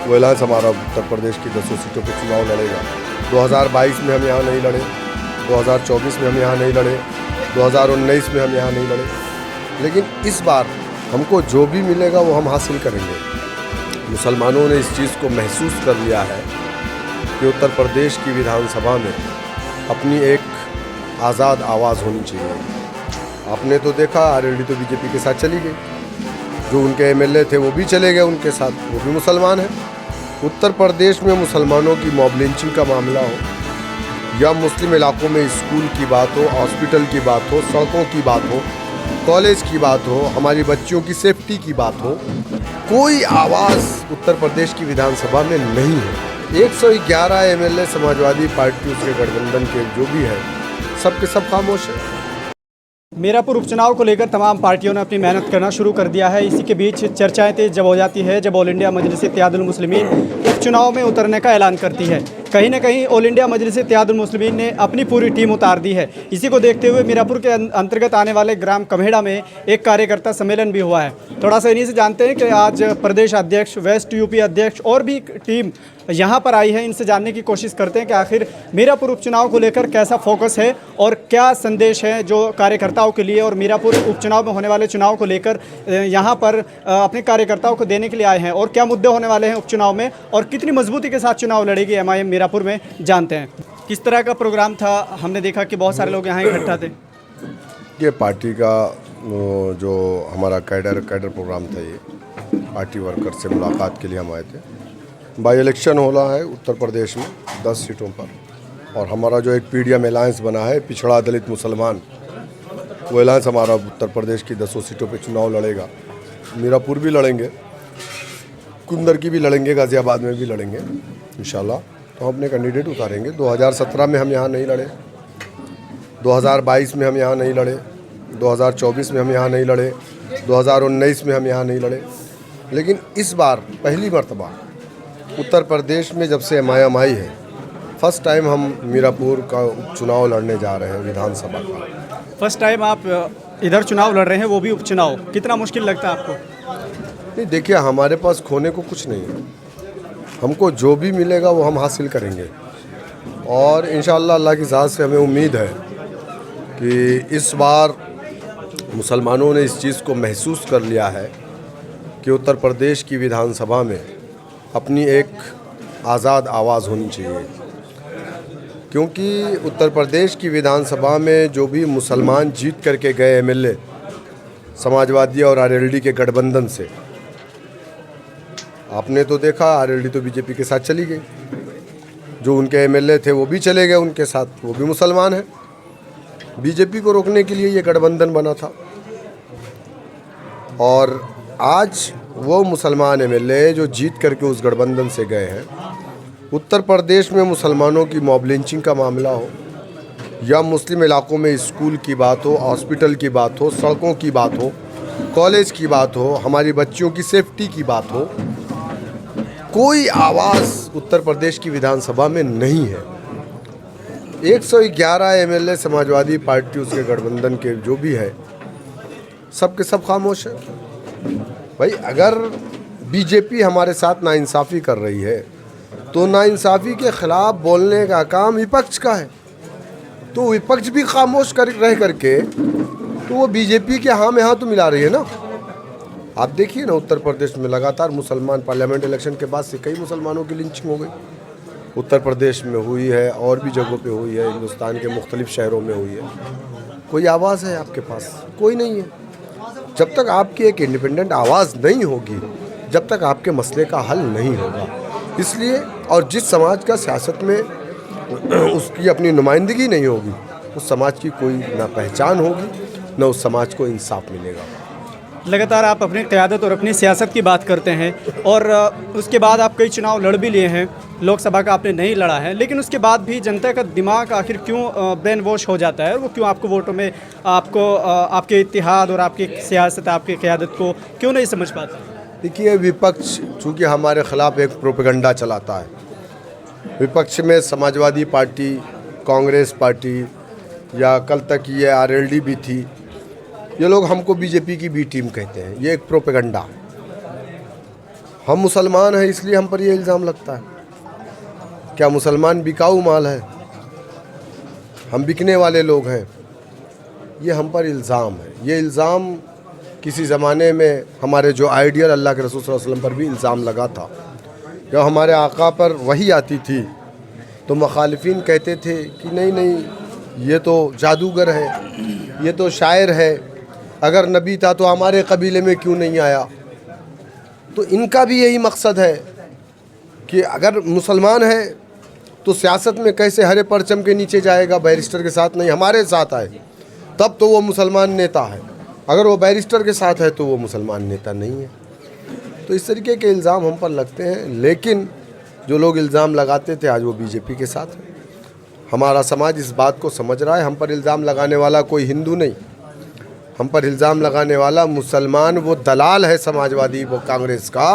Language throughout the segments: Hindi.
वो एलान हमारा उत्तर प्रदेश की 10 सीटों पर चुनाव लड़ेगा। 2022 में हम यहाँ नहीं लड़े, 2024 में हम यहाँ नहीं लड़े, 2019 में हम यहाँ नहीं लड़े, लेकिन इस बार हमको जो भी मिलेगा वो हम हासिल करेंगे। मुसलमानों ने इस चीज़ को महसूस कर लिया है कि उत्तर प्रदेश की विधानसभा में अपनी एक आज़ाद आवाज़ होनी चाहिए। आपने तो देखा आरएलडी तो बीजेपी के साथ चली गई, जो उनके एमएलए थे वो भी चले गए उनके साथ, वो भी मुसलमान हैं। उत्तर प्रदेश में मुसलमानों की मॉब लिंचिंग का मामला हो या मुस्लिम इलाकों में स्कूल की बात हो, हॉस्पिटल की बात हो, सड़कों की बात हो, कॉलेज की बात हो, हमारी बच्चियों की सेफ्टी की बात हो, कोई आवाज़ उत्तर प्रदेश की विधानसभा में नहीं है। 111 एमएलए समाजवादी पार्टी उसके गठबंधन के जो भी है सबके सब खामोश है। मीरापुर उपचुनाव को लेकर तमाम पार्टियों ने अपनी मेहनत करना शुरू कर दिया है। इसी के बीच चर्चाएं तेज जब हो जाती है जब ऑल इंडिया मजलिस इत्तेहादुल मुस्लिमीन उपचुनाव में उतरने का ऐलान करती है। कहीं ना कहीं ऑल इंडिया मजलिस इत्तेहादुल मुस्लिमीन ने अपनी पूरी टीम उतार दी है। इसी को देखते हुए मीरापुर के अंतर्गत आने वाले ग्राम कम्हेड़ा में एक कार्यकर्ता सम्मेलन भी हुआ है। थोड़ा सा इन्हीं से जानते हैं कि आज प्रदेश अध्यक्ष, वेस्ट यूपी अध्यक्ष और भी टीम यहाँ पर आई है। इनसे जानने की कोशिश करते हैं कि आखिर मीरापुर उपचुनाव को लेकर कैसा फोकस है और क्या संदेश है जो कार्यकर्ताओं के लिए और मीरापुर उपचुनाव में होने वाले चुनाव को लेकर यहाँ पर अपने कार्यकर्ताओं को देने के लिए आए हैं, और क्या मुद्दे होने वाले हैं उपचुनाव में और कितनी मजबूती के साथ चुनाव लड़ेगी एमआईएम मीरापुर में, जानते हैं। किस तरह का प्रोग्राम था? हमने देखा कि बहुत सारे लोग यहाँ इकट्ठा थे। ये पार्टी का जो हमारा कैडर प्रोग्राम था, ये पार्टी वर्कर से मुलाकात के लिए हम आए थे। बाई इलेक्शन हो रहा है उत्तर प्रदेश में 10 सीटों पर, और हमारा जो एक पीडीएम अलायंस बना है पिछड़ा दलित मुसलमान, वो अलायंस हमारा उत्तर प्रदेश की 10 सीटों पे चुनाव लड़ेगा। मीरापुर भी लड़ेंगे, कुंदर की भी लड़ेंगे, गाज़ियाबाद में भी लड़ेंगे इंशाल्लाह। तो हम अपने कैंडिडेट उतारेंगे। 2017 में हम यहाँ नहीं लड़े, 2022 में हम यहाँ नहीं लड़े, 2024 में हम यहाँ नहीं लड़े, 2019 में हम यहाँ नहीं लड़े, लेकिन इस बार पहली मर्तबा उत्तर प्रदेश में जब से एमआईएम आई है, फर्स्ट टाइम हम मीरापुर का उपचुनाव लड़ने जा रहे हैं विधानसभा का। फर्स्ट टाइम आप इधर चुनाव लड़ रहे हैं, वो भी उपचुनाव, कितना मुश्किल लगता है आपको? नहीं, देखिए हमारे पास खोने को कुछ नहीं है। हमको जो भी मिलेगा वो हम हासिल करेंगे, और इंशाअल्लाह अल्लाह की ज़ात से हमें उम्मीद है कि इस बार मुसलमानों ने इस चीज़ को महसूस कर लिया है कि उत्तर प्रदेश की विधानसभा में अपनी एक आज़ाद आवाज़ होनी चाहिए। क्योंकि उत्तर प्रदेश की विधानसभा में जो भी मुसलमान जीत करके गए एमएलए समाजवादी और आरएलडी के गठबंधन से, आपने तो देखा आरएलडी तो बीजेपी के साथ चली गई, जो उनके एमएलए थे वो भी चले गए उनके साथ, वो भी मुसलमान हैं। बीजेपी को रोकने के लिए ये गठबंधन बना था, और आज वो मुसलमान एमएलए जो जीत करके उस गठबंधन से गए हैं, उत्तर प्रदेश में मुसलमानों की मॉब लिंचिंग का मामला हो या मुस्लिम इलाकों में स्कूल की बात हो, हॉस्पिटल की बात हो, सड़कों की बात हो, कॉलेज की बात हो, हमारी बच्चियों की सेफ्टी की बात हो, कोई आवाज़ उत्तर प्रदेश की विधानसभा में नहीं है। 111 एमएलए समाजवादी पार्टी उसके गठबंधन के जो भी है सबके सब खामोश है। भाई अगर बीजेपी हमारे साथ नाइंसाफ़ी कर रही है तो नाइंसाफ़ी के ख़िलाफ़ बोलने का काम विपक्ष का है, तो विपक्ष भी खामोश रह करके तो वो बीजेपी के हाँ में हाँ तो मिला रही है ना। आप देखिए ना उत्तर प्रदेश में लगातार मुसलमान, पार्लियामेंट इलेक्शन के बाद से कई मुसलमानों की लिंचिंग हो गई। उत्तर प्रदेश में हुई है और भी जगहों पे हुई है, हिंदुस्तान के मुख्तलिफ शहरों में हुई है। कोई आवाज़ है आपके पास? कोई नहीं है। जब तक आपकी एक इंडिपेंडेंट आवाज़ नहीं होगी, जब तक आपके मसले का हल नहीं होगा। इसलिए और जिस समाज का सियासत में उसकी अपनी नुमाइंदगी नहीं होगी, उस समाज की कोई ना पहचान होगी, ना उस समाज को इंसाफ मिलेगा। लगातार आप अपनी क़यादत और अपनी सियासत की बात करते हैं, और उसके बाद आप कई चुनाव लड़ भी लिए हैं। लोकसभा का आपने नहीं लड़ा है, लेकिन उसके बाद भी जनता का दिमाग आखिर क्यों ब्रेन वॉश हो जाता है? वो क्यों आपको वोटों में आपको आपके इत्तेहाद और आपकी सियासत, आपकी क़यादत को क्यों नहीं समझ पाता? देखिए, विपक्ष चूँकि हमारे ख़िलाफ़ एक प्रोपेगेंडा चलाता है। विपक्ष में समाजवादी पार्टी, कांग्रेस पार्टी, या कल तक ये आरएलडी भी थी, ये लोग हमको बीजेपी की बी टीम कहते हैं। ये एक प्रोपेगेंडा। हम मुसलमान हैं इसलिए हम पर ये इल्ज़ाम लगता है। क्या मुसलमान बिकाऊ माल है? हम बिकने वाले लोग हैं? ये हम पर इल्ज़ाम है। ये इल्ज़ाम किसी ज़माने में हमारे जो आइडियल अल्लाह के रसूल सल्लल्लाहु अलैहि वसल्लम पर भी इल्ज़ाम लगा था। जब हमारे आका पर वही आती थी तो मुखालिफिन कहते थे कि नहीं नहीं ये तो जादूगर है, ये तो शायर है, अगर नबी था तो हमारे कबीले में क्यों नहीं आया। तो इनका भी यही मकसद है कि अगर मुसलमान है तो सियासत में कैसे हरे परचम के नीचे जाएगा, बैरिस्टर के साथ नहीं हमारे साथ आए तब तो वो मुसलमान नेता है, अगर वो बैरिस्टर के साथ है तो वो मुसलमान नेता नहीं है। तो इस तरीके के इल्ज़ाम हम पर लगते हैं, लेकिन जो लोग इल्ज़ाम लगाते थे आज वो बीजेपी के साथ हैं। हमारा समाज इस बात को समझ रहा है, हम पर इल्ज़ाम लगाने वाला कोई हिंदू नहीं, हम पर इल्ज़ाम लगाने वाला मुसलमान वो दलाल है समाजवादी वो कांग्रेस का,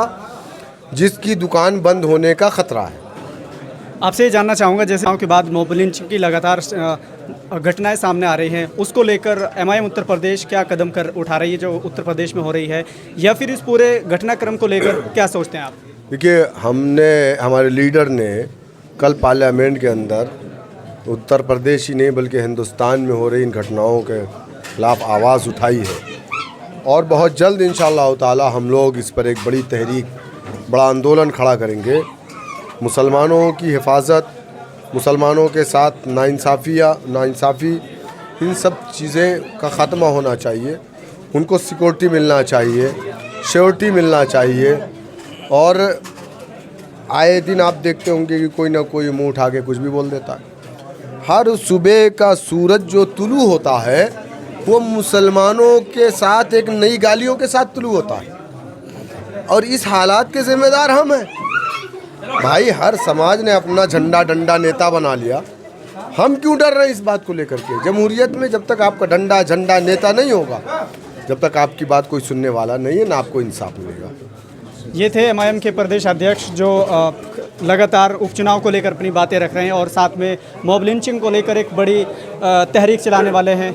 जिसकी दुकान बंद होने का ख़तरा है। आपसे ये जानना चाहूँगा, जैसे गाँव के बाद मॉब लिंचिंग की लगातार घटनाएं सामने आ रही हैं, उसको लेकर एमआईएम उत्तर प्रदेश क्या कदम उठा रही है जो उत्तर प्रदेश में हो रही है, या फिर इस पूरे घटनाक्रम को लेकर क्या सोचते हैं आप? देखिए, हमारे लीडर ने कल पार्लियामेंट के अंदर उत्तर प्रदेश ही नहीं बल्कि हिंदुस्तान में हो रही इन घटनाओं के खिलाफ आवाज़ उठाई है, और बहुत जल्द इंशाअल्लाह ताला हम लोग इस पर एक बड़ी तहरीक, बड़ा आंदोलन खड़ा करेंगे। मुसलमानों की हिफाजत, मुसलमानों के साथ नाइंसाफ़ी, इन सब चीज़ें का ख़त्मा होना चाहिए। उनको सिक्योरिटी मिलना चाहिए, श्योरिटी मिलना चाहिए। और आए दिन आप देखते होंगे कि कोई ना कोई मुंह उठा के कुछ भी बोल देता है। हर सुबह का सूरज जो तुलू होता है वो मुसलमानों के साथ एक नई गालियों के साथ तुलू होता है, और इस हालात के ज़िम्मेदार हम हैं। भाई, हर समाज ने अपना झंडा डंडा नेता बना लिया, हम क्यों डर रहे हैं इस बात को लेकर के? जमहूरियत में जब तक आपका डंडा झंडा नेता नहीं होगा, जब तक आपकी बात कोई सुनने वाला नहीं है, ना आपको इंसाफ मिलेगा। ये थे एमआईएम के प्रदेश अध्यक्ष जो लगातार उपचुनाव को लेकर अपनी बातें रख रहे हैं और साथ में मॉब लिंचिंग को लेकर एक बड़ी तहरीक चलाने वाले हैं।